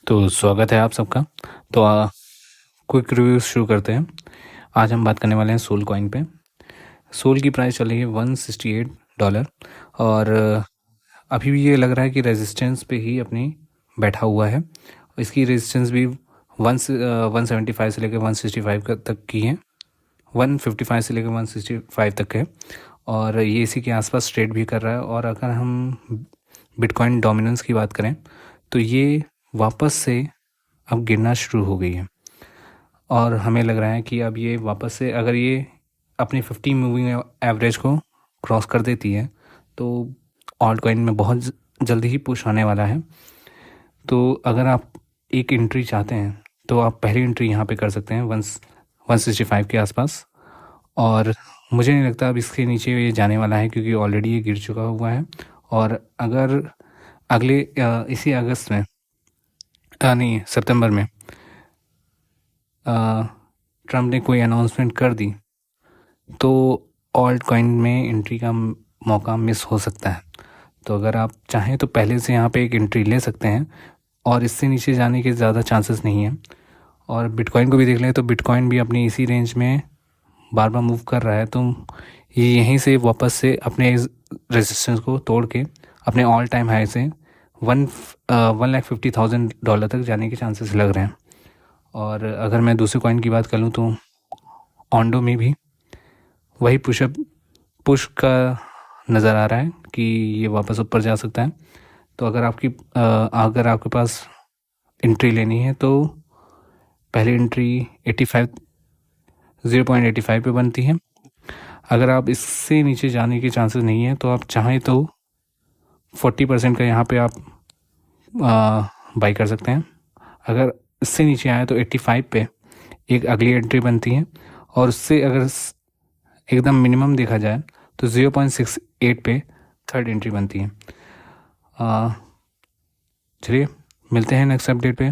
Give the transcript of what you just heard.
तो स्वागत है आप सबका। तो क्विक रिव्यू शुरू करते हैं। आज हम बात करने वाले हैं सोल कॉइन पे। सोल की प्राइस चल रही है $168 और अभी भी ये लग रहा है कि रेजिस्टेंस पे ही अपनी बैठा हुआ है। इसकी रेजिस्टेंस भी 175 से लेकर 165 तक की है, 155 से लेकर 165 तक है और ये इसी के आसपास ट्रेड भी कर रहा है। और अगर हम बिटकॉइन डोमिनेंस की बात करें तो ये वापस से अब गिरना शुरू हो गई है और हमें लग रहा है कि अब ये वापस से अगर ये अपनी 50 मूविंग एवरेज को क्रॉस कर देती है तो ऑल्ट कॉइन में बहुत जल्दी ही पुश आने वाला है। तो अगर आप एक एंट्री चाहते हैं तो आप पहली एंट्री यहाँ पे कर सकते हैं 165 के आसपास, और मुझे नहीं लगता अब इसके नीचे ये जाने वाला है क्योंकि ऑलरेडी ये गिर चुका हुआ है। और अगर अगले इसी अगस्त में नहीं सितंबर में ट्रम्प ने कोई अनाउंसमेंट कर दी तो ऑल्ट कॉइन में एंट्री का मौका मिस हो सकता है। तो अगर आप चाहें तो पहले से यहाँ पे एक एंट्री ले सकते हैं और इससे नीचे जाने के ज़्यादा चांसेस नहीं हैं। और बिटकॉइन को भी देख लें तो बिटकॉइन भी अपनी इसी रेंज में बार बार मूव कर रहा है, तो ये यहीं से वापस से अपने रेजिस्टेंस को तोड़ के अपने ऑल टाइम हाई से $150,000 तक जाने के चांसेस लग रहे हैं। और अगर मैं दूसरे कॉइन की बात कर लूँ तो ऑन्डो में भी वही पुश का नज़र आ रहा है कि ये वापस ऊपर जा सकता है। तो अगर आपके पास एंट्री लेनी है तो पहली एंट्री 0.85 पे बनती है। अगर आप इससे नीचे जाने के चांसेस नहीं है तो आप चाहें तो 40% का यहाँ पे आप बाई कर सकते हैं। अगर इससे नीचे आए तो 85 पे एक अगली एंट्री बनती है और उससे अगर एकदम मिनिमम देखा जाए तो 0.68 पे थर्ड एंट्री बनती है। चलिए मिलते हैं नेक्स्ट अपडेट पे।